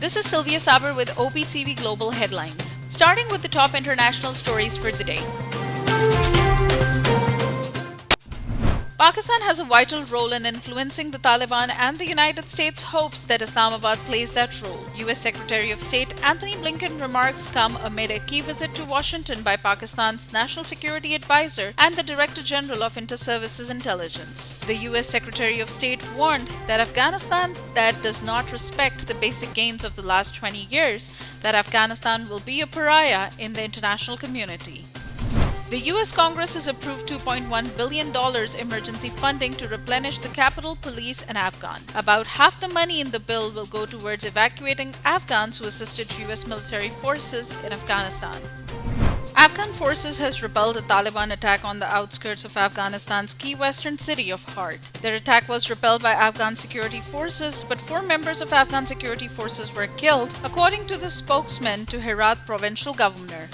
This is Sylvia Saber with Optv Global Headlines. Starting with the top international stories for the day. Pakistan has a vital role in influencing the Taliban, and the United States hopes that Islamabad plays that role. US Secretary of State Antony Blinken's remarks come amid a key visit to Washington by Pakistan's National Security Advisor and the Director General of Inter-Services Intelligence. The US Secretary of State warned that Afghanistan that does not respect the basic gains of the last 20 years, that Afghanistan will be a pariah in the international community. The U.S. Congress has approved $2.1 billion emergency funding to replenish the Capitol Police and Afghan. About half the money in the bill will go towards evacuating Afghans who assisted U.S. military forces in Afghanistan. Afghan forces has repelled a Taliban attack on the outskirts of Afghanistan's key western city of Heart. Their attack was repelled by Afghan security forces, but 4 members of Afghan security forces were killed, according to the spokesman to Herat provincial governor.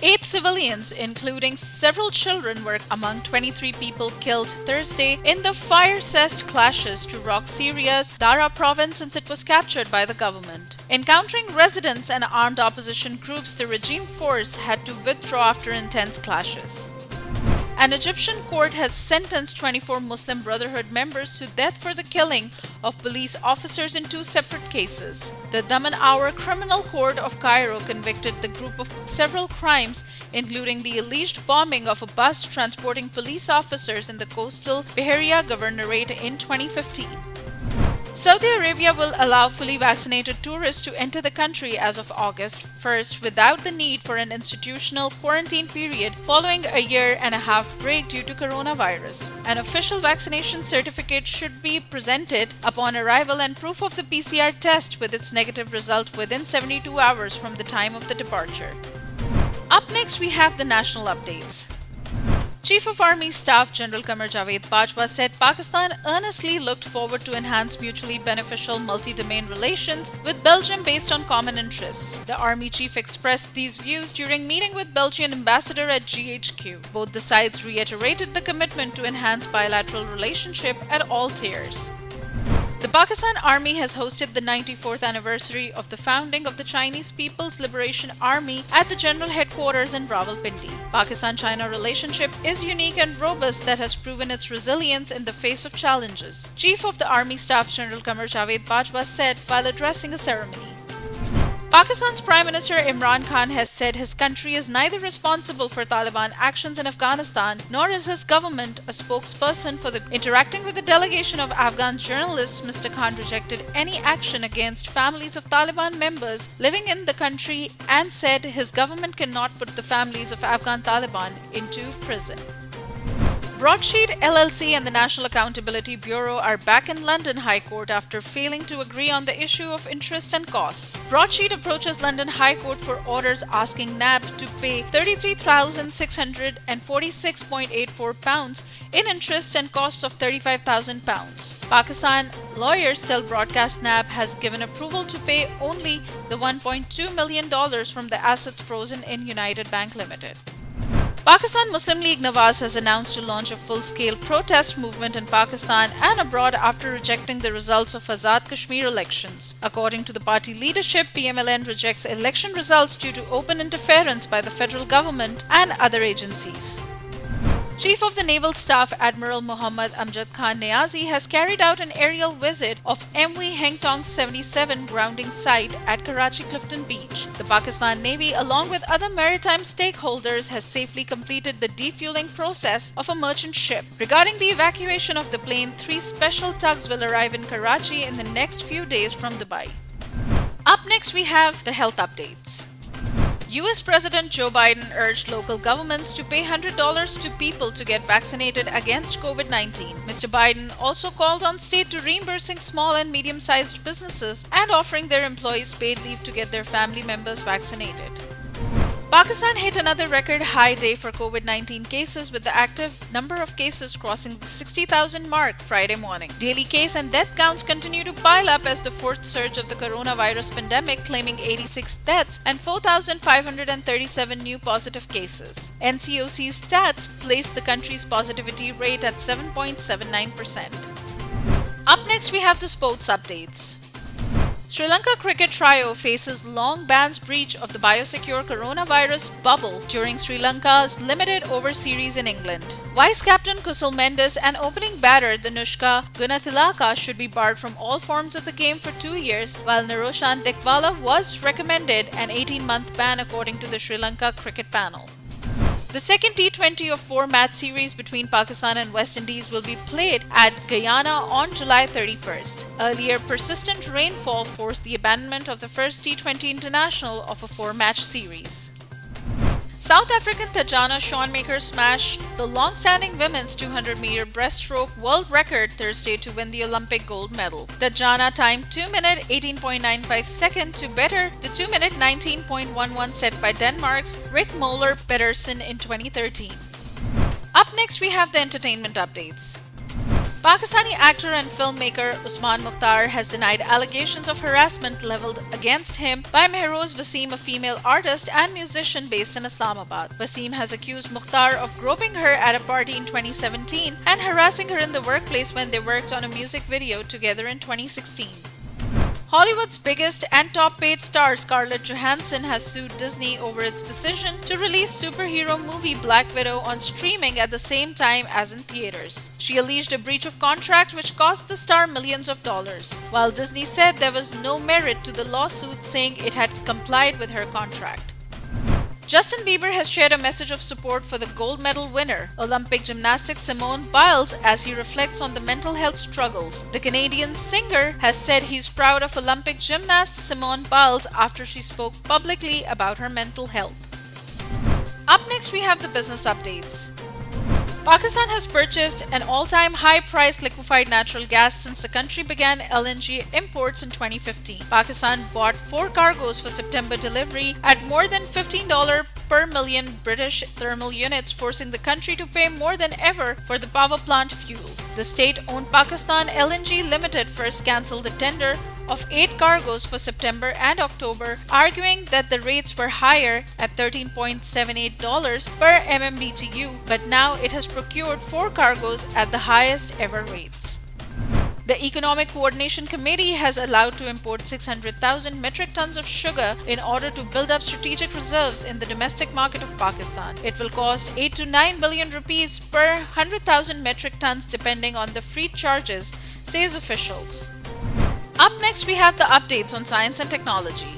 8 civilians, including several children, were among 23 people killed Thursday in the fire-cessed clashes to rock Syria's Daraa province since it was captured by the government. Encountering residents and armed opposition groups, the regime force had to withdraw after intense clashes. An Egyptian court has sentenced 24 Muslim Brotherhood members to death for the killing of police officers in 2 separate cases. The Daman Hour Criminal Court of Cairo convicted the group of several crimes, including the alleged bombing of a bus transporting police officers in the coastal Bahria Governorate in 2015. Saudi Arabia will allow fully vaccinated tourists to enter the country as of August 1st without the need for an institutional quarantine period following a year-and-a-half break due to coronavirus. An official vaccination certificate should be presented upon arrival and proof of the PCR test with its negative result within 72 hours from the time of the departure. Up next, we have the national updates. Chief of Army Staff General Qamar Javed Bajwa said Pakistan earnestly looked forward to enhance mutually beneficial multi-domain relations with Belgium based on common interests. The Army Chief expressed these views during meeting with Belgian ambassador at GHQ. Both the sides reiterated the commitment to enhance bilateral relationship at all tiers. The Pakistan Army has hosted the 94th anniversary of the founding of the Chinese People's Liberation Army at the General Headquarters in Rawalpindi. Pakistan-China relationship is unique and robust that has proven its resilience in the face of challenges, Chief of the Army Staff General Qamar Javed Bajwa said while addressing a ceremony. Pakistan's Prime Minister Imran Khan has said his country is neither responsible for Taliban actions in Afghanistan nor is his government a spokesperson for the interacting with the delegation of Afghan journalists. Mr. Khan rejected any action against families of Taliban members living in the country and said his government cannot put the families of Afghan Taliban into prison. Broadsheet LLC and the National Accountability Bureau are back in London High Court after failing to agree on the issue of interest and costs. Broadsheet approaches London High Court for orders asking NAB to pay £33,646.84 in interest and costs of £35,000. Pakistan lawyers tell broadcast NAB has given approval to pay only the $1.2 million from the assets frozen in United Bank Limited. Pakistan Muslim League Nawaz has announced to launch a full-scale protest movement in Pakistan and abroad after rejecting the results of Azad Kashmir elections. According to the party leadership, PMLN rejects election results due to open interference by the federal government and other agencies. Chief of the Naval Staff Admiral Muhammad Amjad Khan Niazi has carried out an aerial visit of MV Hengtong 77 grounding site at Karachi Clifton Beach. The Pakistan Navy, along with other maritime stakeholders, has safely completed the defueling process of a merchant ship. Regarding the evacuation of the plane, 3 special tugs will arrive in Karachi in the next few days from Dubai. Up next, we have the health updates. US President Joe Biden urged local governments to pay $100 to people to get vaccinated against COVID-19. Mr. Biden also called on states to reimbursing small and medium-sized businesses and offering their employees paid leave to get their family members vaccinated. Pakistan hit another record high day for COVID-19 cases, with the active number of cases crossing the 60,000 mark Friday morning. Daily case and death counts continue to pile up as the 4th surge of the coronavirus pandemic, claiming 86 deaths and 4,537 new positive cases. NCOC's stats place the country's positivity rate at 7.79%. Up next, we have the sports updates. Sri Lanka cricket trio faces long ban's breach of the biosecure coronavirus bubble during Sri Lanka's limited over series in England. Vice captain Kusal Mendes and opening batter Danushka Gunathilaka should be barred from all forms of the game for 2 years, while Niroshan Dikwala was recommended an 18-month ban according to the Sri Lanka cricket panel. The second T20 of 4-match series between Pakistan and West Indies will be played at Guyana on July 31st. Earlier, persistent rainfall forced the abandonment of the first T20 international of a 4-match series. South African Tajana Schoenmaker smashed the long-standing women's 200-meter breaststroke world record Thursday to win the Olympic gold medal. Tajana timed 2 minute 18.95 seconds to better the 2 minute 19.11 set by Denmark's Rick Moller Pedersen in 2013. Up next, we have the entertainment updates. Pakistani actor and filmmaker Usman Mukhtar has denied allegations of harassment leveled against him by Mehroz Wasim, a female artist and musician based in Islamabad. Wasim has accused Mukhtar of groping her at a party in 2017 and harassing her in the workplace when they worked on a music video together in 2016. Hollywood's biggest and top-paid star Scarlett Johansson has sued Disney over its decision to release superhero movie Black Widow on streaming at the same time as in theaters. She alleged a breach of contract which cost the star millions of dollars, while Disney said there was no merit to the lawsuit, saying it had complied with her contract. Justin Bieber has shared a message of support for the gold medal winner, Olympic gymnast Simone Biles, as he reflects on the mental health struggles. The Canadian singer has said he's proud of Olympic gymnast Simone Biles after she spoke publicly about her mental health. Up next, we have the business updates. Pakistan has purchased an all-time high-priced liquefied natural gas since the country began LNG imports in 2015. Pakistan bought 4 cargoes for September delivery at more than $15 per million British thermal units, forcing the country to pay more than ever for the power plant fuel. The state-owned Pakistan LNG Limited first cancelled the tender of 8 cargoes for September and October, arguing that the rates were higher at $13.78 per MMBTU, but now it has procured 4 cargoes at the highest ever rates. The Economic Coordination Committee has allowed to import 600,000 metric tons of sugar in order to build up strategic reserves in the domestic market of Pakistan. It will cost 8 to 9 billion rupees per 100,000 metric tons depending on the freight charges, says officials. Up next, we have the updates on science and technology.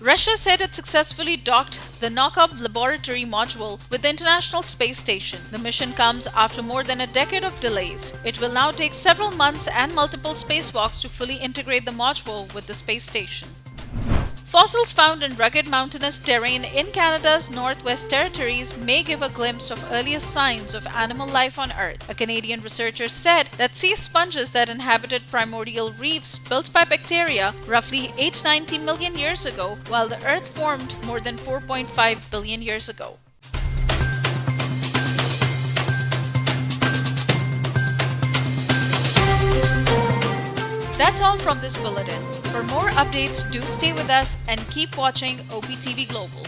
Russia said it successfully docked the knock-up laboratory module with the International Space Station. The mission comes after more than a decade of delays. It will now take several months and multiple spacewalks to fully integrate the module with the space station. Fossils found in rugged mountainous terrain in Canada's Northwest Territories may give a glimpse of earliest signs of animal life on Earth. A Canadian researcher said that sea sponges that inhabited primordial reefs built by bacteria roughly 890 million years ago, while the Earth formed more than 4.5 billion years ago. That's all from this bulletin. For more updates, do stay with us and keep watching Optv Global.